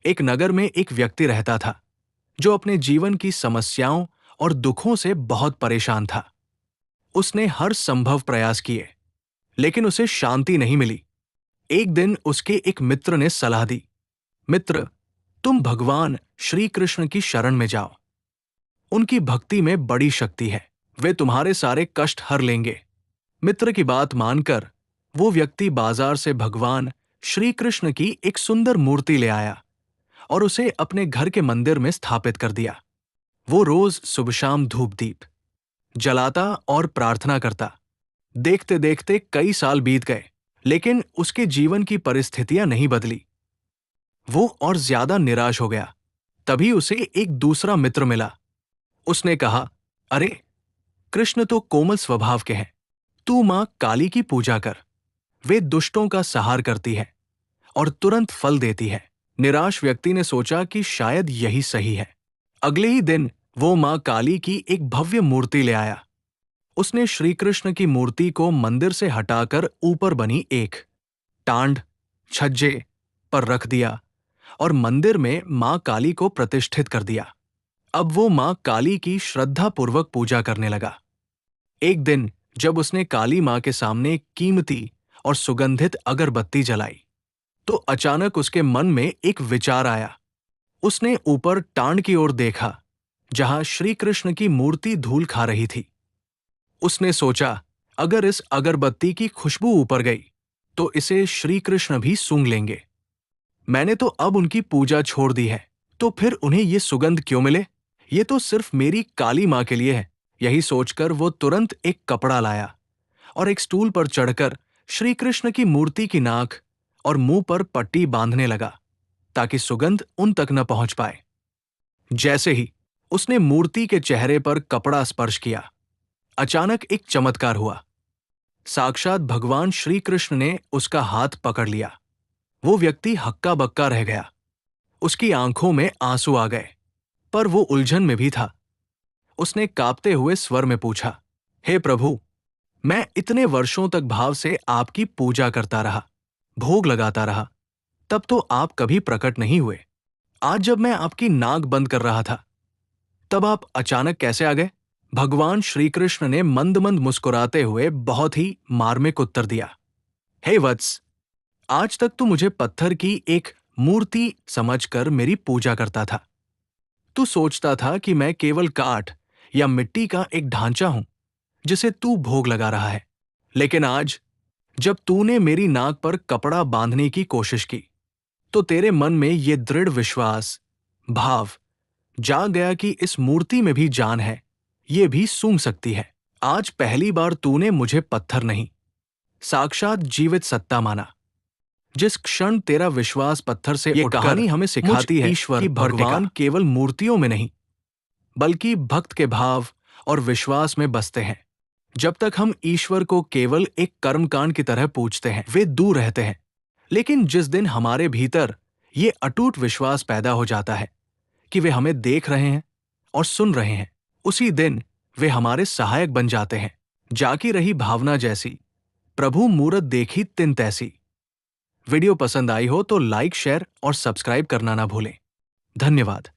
एक नगर में एक व्यक्ति रहता था जो अपने जीवन की समस्याओं और दुखों से बहुत परेशान था। उसने हर संभव प्रयास किए, लेकिन उसे शांति नहीं मिली। एक दिन उसके एक मित्र ने सलाह दी, मित्र, तुम भगवान श्री कृष्ण की शरण में जाओ। उनकी भक्ति में बड़ी शक्ति है, वे तुम्हारे सारे कष्ट हर लेंगे। मित्र की बात मानकर वो व्यक्ति बाजार से भगवान श्री कृष्ण की एक सुंदर मूर्ति ले आया और उसे अपने घर के मंदिर में स्थापित कर दिया। वो रोज सुबह शाम धूप दीप जलाता और प्रार्थना करता। देखते देखते कई साल बीत गए, लेकिन उसके जीवन की परिस्थितियां नहीं बदली। वो और ज्यादा निराश हो गया। तभी उसे एक दूसरा मित्र मिला। उसने कहा, अरे, कृष्ण तो कोमल स्वभाव के हैं, तू मां काली की पूजा कर। वे दुष्टों का संहार करती है और तुरंत फल देती है। निराश व्यक्ति ने सोचा कि शायद यही सही है। अगले ही दिन वो मां काली की एक भव्य मूर्ति ले आया। उसने श्री कृष्ण की मूर्ति को मंदिर से हटाकर ऊपर बनी एक टांड छज्जे पर रख दिया और मंदिर में मां काली को प्रतिष्ठित कर दिया। अब वो मां काली की श्रद्धापूर्वक पूजा करने लगा। एक दिन जब उसने काली मां के सामने कीमती और सुगंधित अगरबत्ती जलाई, तो अचानक उसके मन में एक विचार आया। उसने ऊपर टांड की ओर देखा, जहां श्री कृष्ण की मूर्ति धूल खा रही थी। उसने सोचा, अगर इस अगरबत्ती की खुशबू ऊपर गई, तो इसे श्री कृष्ण भी सूंघ लेंगे। मैंने तो अब उनकी पूजा छोड़ दी है, तो फिर उन्हें ये सुगंध क्यों मिले? ये तो सिर्फ मेरी काली मां के लिए है। यही सोचकर वो तुरंत एक कपड़ा लाया और एक स्टूल पर चढ़कर श्री कृष्ण की मूर्ति की नाक और मुंह पर पट्टी बांधने लगा, ताकि सुगंध उन तक न पहुंच पाए। जैसे ही उसने मूर्ति के चेहरे पर कपड़ा स्पर्श किया, अचानक एक चमत्कार हुआ। साक्षात भगवान श्री कृष्ण ने उसका हाथ पकड़ लिया। वो व्यक्ति हक्का बक्का रह गया। उसकी आंखों में आंसू आ गए, पर वो उलझन में भी था। उसने कांपते हुए स्वर में पूछा, हे प्रभु, मैं इतने वर्षों तक भाव से आपकी पूजा करता रहा, भोग लगाता रहा, तब तो आप कभी प्रकट नहीं हुए। आज जब मैं आपकी नाक बंद कर रहा था, तब आप अचानक कैसे आ गए? भगवान श्री कृष्ण ने मंद मंद मुस्कुराते हुए बहुत ही मार्मिक उत्तर दिया, हे वत्स, आज तक तू मुझे पत्थर की एक मूर्ति समझकर मेरी पूजा करता था। तू सोचता था कि मैं केवल काठ या मिट्टी का एक ढांचा हूं जिसे तू भोग लगा रहा है। लेकिन आज जब तूने मेरी नाक पर कपड़ा बांधने की कोशिश की, तो तेरे मन में ये दृढ़ विश्वास, भाव जाग गया कि इस मूर्ति में भी जान है, ये भी सूंघ सकती है। आज पहली बार तूने मुझे पत्थर नहीं, साक्षात जीवित सत्ता माना। जिस क्षण तेरा विश्वास पत्थर से ये कहानी हमें सिखाती है कि भगवान केवल मूर्तियों में नहीं, बल्कि भक्त के भाव और विश्वास में बसते हैं। जब तक हम ईश्वर को केवल एक कर्मकांड की तरह पूजते हैं, वे दूर रहते हैं। लेकिन जिस दिन हमारे भीतर ये अटूट विश्वास पैदा हो जाता है कि वे हमें देख रहे हैं और सुन रहे हैं, उसी दिन वे हमारे सहायक बन जाते हैं। जाकी रही भावना जैसी, प्रभु मूरत देखी तिन तैसी। वीडियो पसंद आई हो तो लाइक, शेयर और सब्सक्राइब करना ना भूलें। धन्यवाद।